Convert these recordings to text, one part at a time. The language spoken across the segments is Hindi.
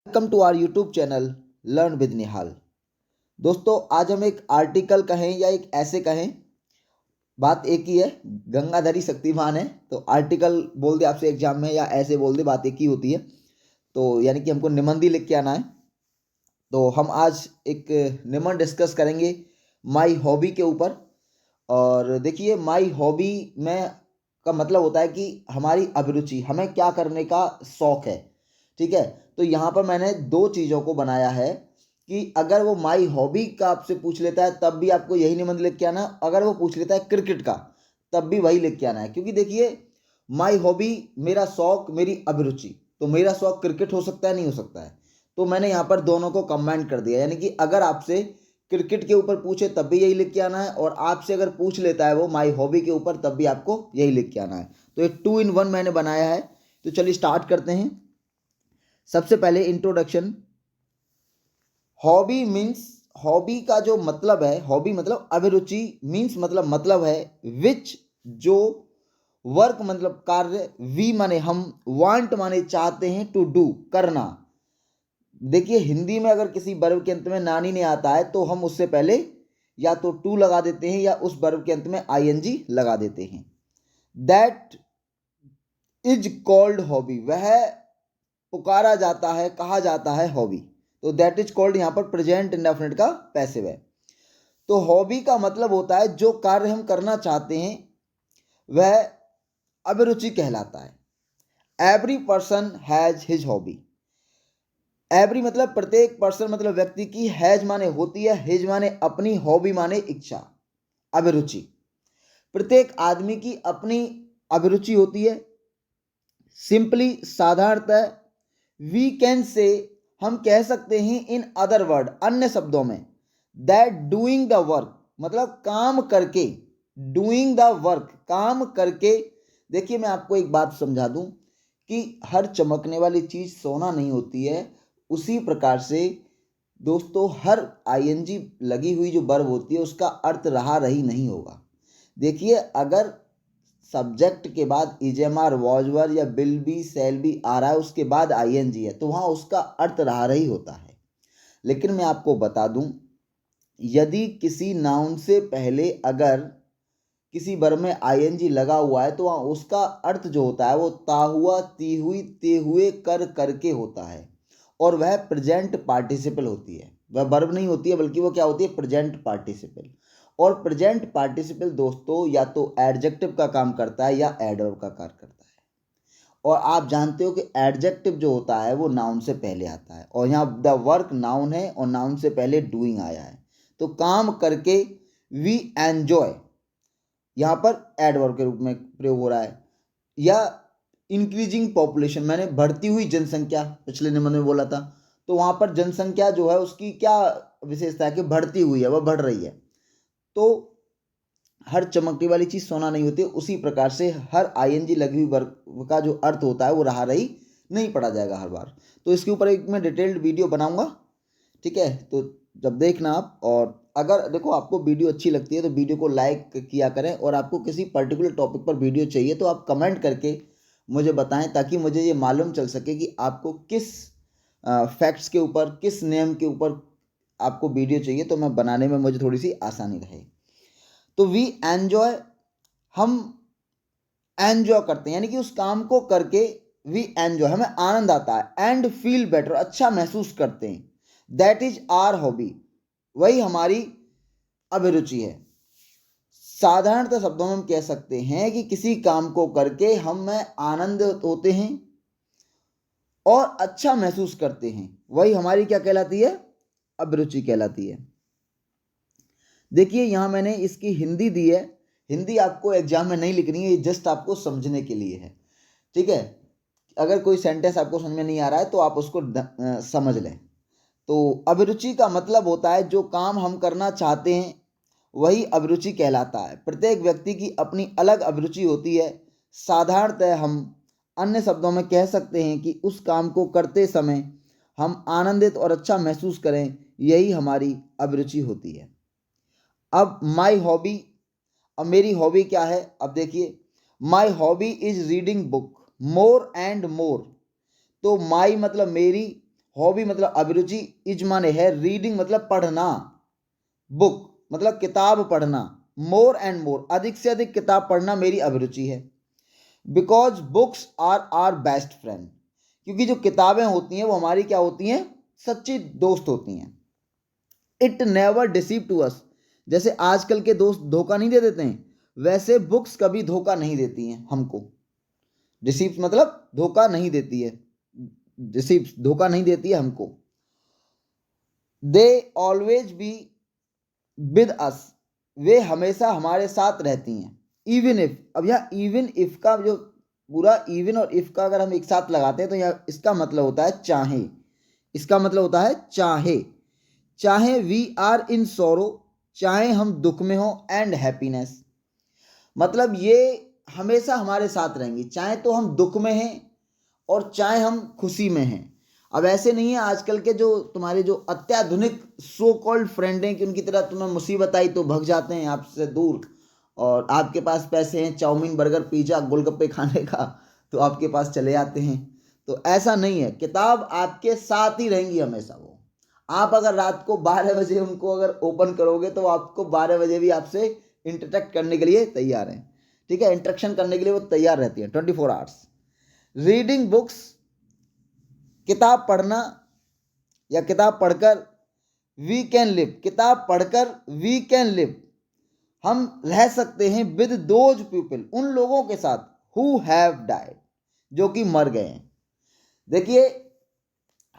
Welcome to our YouTube channel learn with Nihal. दोस्तों, आज हम एक आर्टिकल कहें या एक ऐसे कहें, बात एक ही है। गंगाधरी शक्तिमान है तो आर्टिकल बोल दे आपसे एग्जाम में या ऐसे बोल दे, बात एक ही होती है। तो यानी कि हमको निबंध ही लिख के आना है। तो हम आज एक निबंध डिस्कस करेंगे माई हॉबी के ऊपर। और देखिए, माई हॉबी में का मतलब होता है कि हमारी अभिरुचि, हमें क्या करने का शौक है। ठीक है, तो यहाँ पर मैंने दो चीज़ों को बनाया है कि अगर वो माई हॉबी का आपसे पूछ लेता है तब भी आपको यही निबंध लिख के आना, अगर वो पूछ लेता है क्रिकेट का तब भी वही लिख के आना है। क्योंकि देखिए, माई हॉबी मेरा शौक, मेरी अभिरुचि, तो मेरा शौक क्रिकेट हो सकता है, नहीं हो सकता है। तो मैंने यहाँ पर दोनों को कंबाइन कर दिया, यानी कि अगर आपसे क्रिकेट के ऊपर पूछे तब भी यही लिख के आना है, और आपसे अगर पूछ लेता है वो माई हॉबी के ऊपर तब भी आपको यही लिख के आना है। तो एक 2 in 1 मैंने बनाया है। तो चलिए स्टार्ट करते हैं। सबसे पहले इंट्रोडक्शन। हॉबी मीन्स, हॉबी का जो मतलब है, हॉबी मतलब अभिरुचि, मीन्स मतलब है विच, जो, वर्क मतलब कार्य, वी माने हम, वांट माने चाहते हैं, टू डू करना। देखिए, हिंदी में अगर किसी वर्ब के अंत में नानी नहीं आता है तो हम उससे पहले या तो टू लगा देते हैं या उस वर्ब के अंत में आईएनजी लगा देते हैं। दैट इज कॉल्ड हॉबी, वह पुकारा जाता है, कहा जाता है हॉबी। तो दैट इज कॉल्ड यहाँ पर प्रेजेंट इंडेफिनिट का पैसिव है। तो हॉबी का मतलब होता है जो कार्य हम करना चाहते हैं वह अभिरुचि कहलाता है। Every person has his hobby. Every मतलब प्रत्येक पर्सन मतलब व्यक्ति की, हैज माने होती है, हिज माने अपनी, हॉबी माने इच्छा, अभिरुचि। प्रत्येक आदमी की अपनी अभिरुचि होती है। सिंपली, साधारणतः, वी कैन से, हम कह सकते हैं, इन अदर वर्ड, अन्य शब्दों में, दैट डूइंग द वर्क मतलब काम करके, डूइंग द वर्क काम करके। देखिए, मैं आपको एक बात समझा दूं कि हर चमकने वाली चीज़ सोना नहीं होती है। उसी प्रकार से दोस्तों, हर आईएनजी लगी हुई जो वर्ब होती है उसका अर्थ रहा रही नहीं होगा। देखिए, अगर सब्जेक्ट के बाद इजेमार, वॉजवर या बिल बी, सेल बी आ रहा है, उसके बाद आईएनजी है, तो वहाँ उसका अर्थ रहा रही होता है। लेकिन मैं आपको बता दूं, यदि किसी नाउन से पहले अगर किसी वर्ब में आईएनजी लगा हुआ है तो वहाँ उसका अर्थ जो होता है वो ता हुआ, ती हुई, ते हुए, कर करके होता है। और वह प्रेजेंट पार्टिसिपल होती है, वह वर्ब नहीं होती है, बल्कि वो क्या होती है, प्रेजेंट पार्टिसिपल। और प्रेजेंट पार्टिसिपल दोस्तों या तो एडजेक्टिव का काम करता है या एडवर्ब का कार्य करता है। और आप जानते हो कि एडजेक्टिव जो होता है वो नाउन से पहले आता है, और यहाँ द वर्क नाउन है और नाउन से पहले डूइंग आया है। तो काम करके, वी एंजॉय, यहाँ पर एडवर्ब के रूप में प्रयोग हो रहा है। या इंक्रीजिंग पॉपुलेशन, मैंने बढ़ती हुई जनसंख्या पिछले निबंध में बोला था, तो वहाँ पर जनसंख्या जो है उसकी क्या विशेषता है कि बढ़ती हुई है, वह बढ़ रही है। तो हर चमकने वाली चीज़ सोना नहीं होती। उसी प्रकार से हर आईएनजी लगी हुई वर्ब का जो अर्थ होता है वो रहा रही नहीं पड़ा जाएगा हर बार। तो इसके ऊपर एक मैं डिटेल्ड वीडियो बनाऊंगा, ठीक है। तो जब देखना आप, और अगर देखो आपको वीडियो अच्छी लगती है तो वीडियो को लाइक किया करें, और आपको किसी पर्टिकुलर टॉपिक पर वीडियो चाहिए तो आप कमेंट करके मुझे बताएं, ताकि मुझे ये मालूम चल सके कि आपको किस फैक्ट्स के ऊपर, किस नेम के ऊपर आपको वीडियो चाहिए, तो मैं बनाने में मुझे थोड़ी सी आसानी रहे। तो वी एंजॉय, हम एंजॉय करते हैं, यानी कि उस काम को करके वी एंजॉय, हमें आनंद आता है। एंड फील बेटर, अच्छा महसूस करते हैं। दैट इज आर हॉबी, वही हमारी अभिरुचि है। साधारणतः शब्दों में हम कह सकते हैं कि किसी काम को करके हम में आनंद होते हैं और अच्छा महसूस करते हैं, वही हमारी क्या कहलाती है, अभिरुचि कहलाती है। देखिए, यहाँ मैंने इसकी हिंदी दी है। हिंदी आपको एग्जाम में नहीं लिखनी है, ये जस्ट आपको समझने के लिए है, ठीक है। अगर कोई सेंटेंस आपको समझ में नहीं आ रहा है तो आप उसको समझ लें। तो अभिरुचि का मतलब होता है जो काम हम करना चाहते हैं वही अभिरुचि कहलाता है। प्रत्येक व्यक्ति की अपनी अलग अभिरुचि होती है। साधारणतः हम अन्य शब्दों में कह सकते हैं कि उस काम को करते समय हम आनंदित और अच्छा महसूस करें, यही हमारी अभिरुचि होती है। अब माई हॉबी, अब मेरी हॉबी क्या है, अब देखिए, my hobby is reading book more and more. तो माई मतलब मेरी, हॉबी मतलब अभिरुचि, इज माने है रीडिंग मतलब पढ़ना, बुक मतलब किताब पढ़ना, मोर एंड मोर अधिक से अधिक किताब पढ़ना मेरी अभिरुचि है। Because books are are best friend, क्योंकि जो किताबें होती हैं वो हमारी क्या होती हैं, सच्ची दोस्त होती हैं। It never deceive to us, जैसे आजकल के दोस्त धोखा नहीं दे देते हैं, वैसे बुक्स कभी धोखा नहीं देती हैं हमको। डिसीव मतलब धोखा नहीं देती है, डिसीव धोखा नहीं देती है हमको। They always be with us, वे हमेशा हमारे साथ रहती हैं। इवन इफ, अब यह इवन इफ का जो पूरा इवन और इफ का अगर हम एक साथ लगाते हैं तो यह इसका मतलब होता है चाहे, इसका मतलब होता है चाहे। चाहे वी आर इन सोरो, चाहे हम दुख में हो, एंड हैप्पीनेस, मतलब ये हमेशा हमारे साथ रहेंगी, चाहे तो हम दुख में हैं और चाहे हम खुशी में हैं। अब ऐसे नहीं है आजकल के जो तुम्हारे जो अत्याधुनिक सो कॉल्ड फ्रेंड हैं कि उनकी तरह तुम्हें मुसीबत आई तो भाग जाते हैं आपसे दूर, और आपके पास पैसे हैं चाउमीन बर्गर पिज़्ज़ा गोलगप्पे खाने का तो आपके पास चले आते हैं। तो ऐसा नहीं है, किताब आपके साथ ही रहेंगी हमेशा। वो आप अगर रात को 12 बजे उनको अगर ओपन करोगे तो आपको 12 बजे भी आपसे इंटरेक्ट करने के लिए तैयार हैं, ठीक है, इंटरेक्शन करने के लिए वो तैयार रहती है 24 आवर्स। रीडिंग बुक्स, किताब पढ़ना या किताब पढ़कर, वी कैन लिव, किताब पढ़कर वी कैन लिव, हम रह सकते हैं विद दोज पीपल, उन लोगों के साथ हु हैव डाइड, जो कि मर गए हैं। देखिए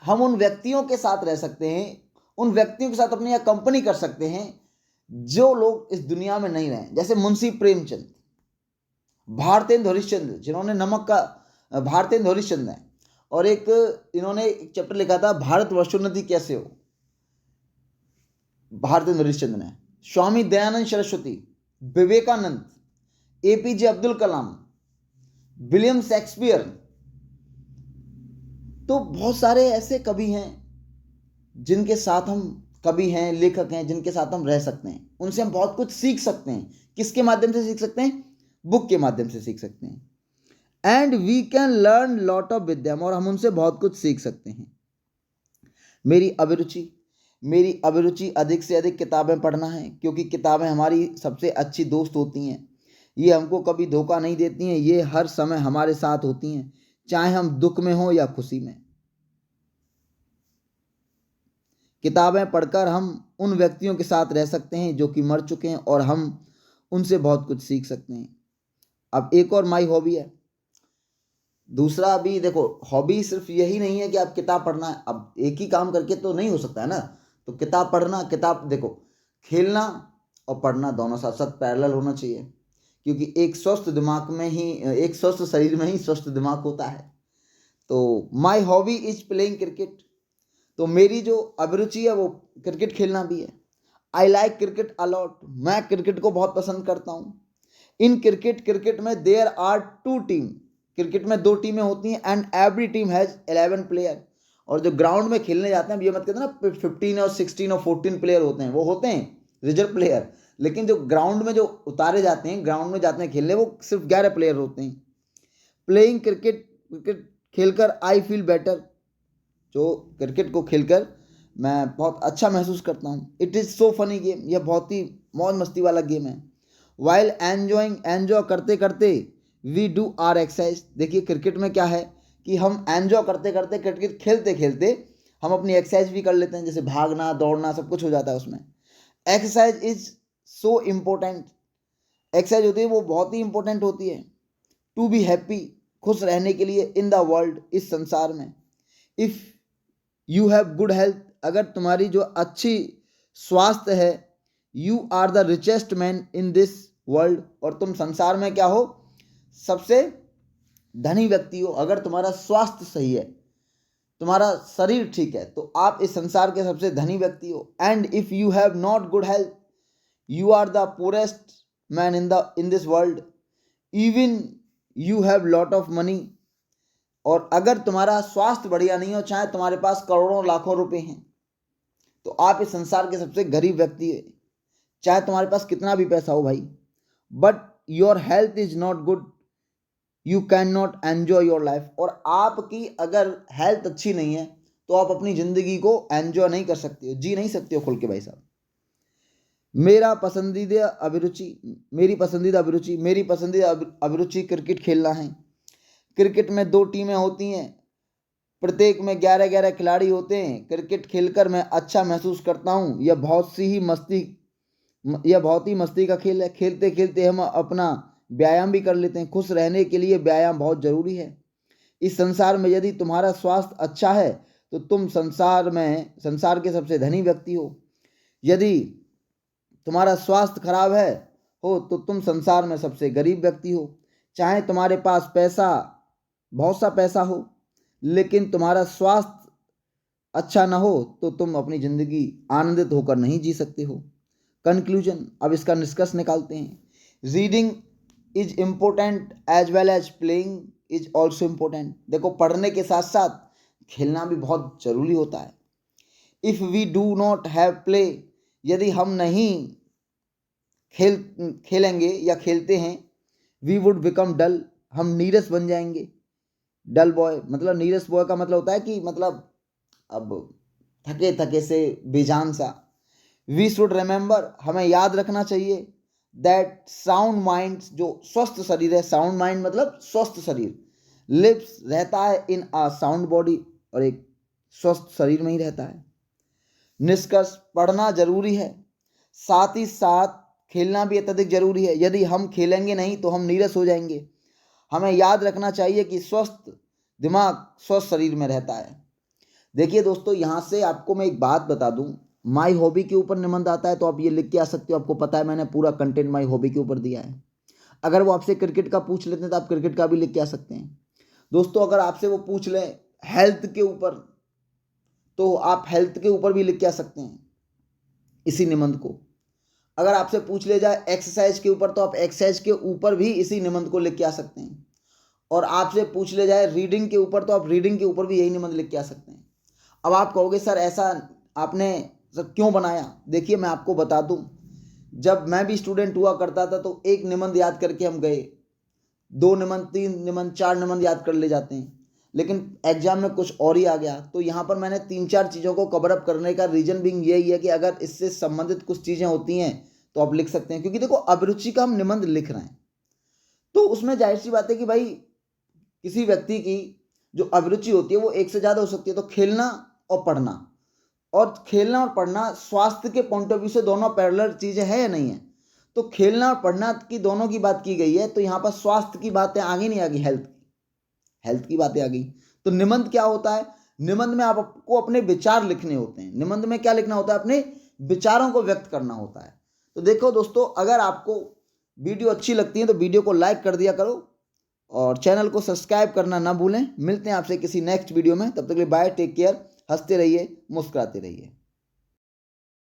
हम उन व्यक्तियों के साथ रह सकते हैं, उन व्यक्तियों के साथ अपनी यह कंपनी कर सकते हैं जो लोग इस दुनिया में नहीं रहे, जैसे मुंशी प्रेमचंद, भारतेंदु हरिश्चंद्र जिन्होंने नमक का, भारतेंदु हरिश्चंद्र है, और एक इन्होंने एक चैप्टर लिखा था भारत वर्षोन्नति कैसे हो, भारतेंदु हरिश्चंद्र ने। Swami Dayanand Saraswati, Vivekananda, APJ Abdul Kalam, William Shakespeare, तो बहुत सारे ऐसे कवि हैं जिनके साथ हम, कवि हैं, लेखक हैं जिनके साथ हम रह सकते हैं, उनसे हम बहुत कुछ सीख सकते हैं। किसके माध्यम से सीख सकते हैं, बुक के माध्यम से सीख सकते हैं। And we can learn lot of with them, और हम उनसे बहुत कुछ सीख सकते हैं। मेरी अभिरुचि, मेरी अभिरुचि अधिक से अधिक किताबें पढ़ना है, क्योंकि किताबें हमारी सबसे अच्छी दोस्त होती हैं। ये हमको कभी धोखा नहीं देती हैं, ये हर समय हमारे साथ होती हैं, चाहे हम दुख में हो या खुशी में। किताबें पढ़कर हम उन व्यक्तियों के साथ रह सकते हैं जो कि मर चुके हैं, और हम उनसे बहुत कुछ सीख सकते हैं। अब एक और माई हॉबी है, दूसरा अभी देखो, हॉबी सिर्फ यही नहीं है कि आप किताब पढ़ना है, अब एक ही काम करके तो नहीं हो सकता है ना। तो किताब पढ़ना, किताब देखो, खेलना और पढ़ना दोनों साथ साथ पैरेलल होना चाहिए, क्योंकि एक स्वस्थ दिमाग में ही, एक स्वस्थ शरीर में ही स्वस्थ दिमाग होता है। तो my hobby is playing cricket, तो मेरी जो अभिरुचि है वो क्रिकेट खेलना भी है। आई लाइक क्रिकेट अलॉट, मैं क्रिकेट को बहुत पसंद करता हूँ। इन क्रिकेट, क्रिकेट में देयर आर 2 टीम, क्रिकेट में 2 टीमें होती हैं, and every team has 11 player. और जो ग्राउंड में खेलने जाते हैं, ये मत कहते ना 15 और 16 और 14 प्लेयर होते हैं, वो होते हैं रिजर्व प्लेयर, लेकिन जो ग्राउंड में जो उतारे जाते हैं, ग्राउंड में जाते हैं खेलने, वो सिर्फ 11 प्लेयर होते हैं। प्लेइंग क्रिकेट, क्रिकेट खेलकर आई फील बेटर, जो क्रिकेट को खेलकर मैं बहुत अच्छा महसूस करता हूँ। It is so funny game, यह बहुत ही मौज मस्ती वाला गेम है। वाइल एन्जॉइंग, एन्जॉय करते करते, वी डू आर एक्सरसाइज। देखिए क्रिकेट में क्या है कि हम एन्जॉय करते करते, क्रिकेट खेलते खेलते हम अपनी एक्सरसाइज भी कर लेते हैं, जैसे भागना दौड़ना सब कुछ हो जाता है उसमें। Exercise is so important, exercise होती है वो बहुत ही इंपॉर्टेंट होती है टू बी हैप्पी, खुश रहने के लिए, इन द वर्ल्ड, इस संसार में। If you have good health, अगर तुम्हारी जो अच्छी स्वास्थ्य है, you are the richest man in this world, और तुम संसार में क्या हो, सबसे धनी व्यक्ति हो। अगर तुम्हारा स्वास्थ्य सही है, तुम्हारा शरीर ठीक है, तो आप इस संसार के सबसे धनी व्यक्ति हो। And if you have not good health, you are the poorest man in this world, even you have lot of money. और अगर तुम्हारा स्वास्थ्य बढ़िया नहीं हो, चाहे तुम्हारे पास करोड़ों लाखों रुपए हैं, तो आप इस संसार के सबसे गरीब व्यक्ति है, चाहे तुम्हारे पास कितना भी पैसा हो भाई। But your health is not good, you can not enjoy your life. और आपकी अगर हेल्थ अच्छी नहीं है तो आप अपनी ज़िंदगी को एंजॉय नहीं कर सकते हो, जी नहीं सकते हो खुल के भाई साहब। मेरी पसंदीदा अभिरुचि क्रिकेट खेलना है। क्रिकेट में 2 टीमें होती हैं, प्रत्येक में 11-11 खिलाड़ी होते हैं। क्रिकेट खेलकर मैं अच्छा महसूस करता हूँ। यह बहुत ही मस्ती का खेल है। खेलते खेलते हम अपना व्यायाम भी कर लेते हैं। खुश रहने के लिए व्यायाम बहुत ज़रूरी है। इस संसार में यदि तुम्हारा स्वास्थ्य अच्छा है तो तुम संसार के सबसे धनी व्यक्ति हो। यदि तुम्हारा स्वास्थ्य खराब हो तो तुम संसार में सबसे गरीब व्यक्ति हो। चाहे तुम्हारे पास बहुत सा पैसा हो, लेकिन तुम्हारा स्वास्थ्य अच्छा ना हो तो तुम अपनी ज़िंदगी आनंदित होकर नहीं जी सकते हो। कंक्लूजन, अब इसका निष्कर्ष निकालते हैं। Reading is important as well as playing is also important. देखो, पढ़ने के साथ साथ खेलना भी बहुत ज़रूरी होता है। If we do not have play, यदि हम नहीं खेलेंगे या खेलते हैं, वी वुड बिकम डल, हम नीरस बन जाएंगे। डल बॉय मतलब, नीरस बॉय का मतलब होता है कि मतलब अब थके थके से, बेजान सा। वी शुड रिमेंबर, हमें याद रखना चाहिए, दैट साउंड माइंड, जो स्वस्थ शरीर है, साउंड माइंड मतलब स्वस्थ शरीर, लिव्स रहता है इन अ साउंड बॉडी, और एक स्वस्थ शरीर में ही रहता है। निष्कर्ष, पढ़ना जरूरी है, साथ ही साथ खेलना भी अत्यधिक जरूरी है। यदि हम खेलेंगे नहीं तो हम नीरस हो जाएंगे। हमें याद रखना चाहिए कि स्वस्थ दिमाग स्वस्थ शरीर में रहता है। देखिए दोस्तों, यहाँ से आपको मैं एक बात बता दूं, माई हॉबी के ऊपर निबंध आता है तो आप ये लिख के आ सकते हो। आपको पता है मैंने पूरा कंटेंट माई हॉबी के ऊपर दिया है। अगर वो आपसे क्रिकेट का पूछ लेते हैं तो आप क्रिकेट का भी लिख के आ सकते हैं। दोस्तों, अगर आपसे वो पूछ लें हेल्थ के ऊपर तो आप हेल्थ के ऊपर भी लिख के आ सकते हैं इसी निबंध को। अगर आपसे पूछ ले जाए एक्सरसाइज के ऊपर तो आप एक्सरसाइज के ऊपर भी इसी निबंध को लिख के आ सकते हैं। और आपसे पूछ ले जाए रीडिंग के ऊपर तो आप रीडिंग के ऊपर भी यही निबंध लिख के आ सकते हैं। अब आप कहोगे सर ऐसा आपने सर क्यों बनाया? देखिए, मैं आपको बता दूं, जब मैं भी स्टूडेंट हुआ करता था तो एक निबंध याद करके हम गए, 2 निबंध, 3 निबंध, 4 निबंध याद कर ले जाते हैं, लेकिन एग्जाम में कुछ और ही आ गया। तो यहाँ पर मैंने 3-4 चीज़ों को कवर अप करने का रीजन भी यही है कि अगर इससे संबंधित कुछ चीज़ें होती हैं तो आप लिख सकते हैं। क्योंकि देखो, अभिरुचि का हम निबंध लिख रहे हैं तो उसमें जाहिर सी बात है कि भाई किसी व्यक्ति की जो अभिरुचि होती है वो एक से ज़्यादा हो सकती है। तो खेलना और पढ़ना स्वास्थ्य के पॉइंट ऑफ व्यू से दोनों पैरेलल चीज़ें हैं या नहीं है? तो खेलना और पढ़ना की दोनों की बात की गई है, तो यहाँ पर स्वास्थ्य की बातें आगे नहीं आ गई, हेल्थ की बातें आ गई। तो निबंध क्या होता है? निबंध में आपको अपने विचार लिखने होते हैं। निबंध में क्या लिखना होता है? अपने विचारों को व्यक्त करना होता है। तो देखो दोस्तों, अगर आपको वीडियो अच्छी लगती है तो वीडियो को लाइक कर दिया करो और चैनल को सब्सक्राइब करना ना भूलें। मिलते हैं आपसे किसी नेक्स्ट वीडियो में, तब तक के लिए बाय, टेक केयर, हंसते रहिए, मुस्कुराते रहिए।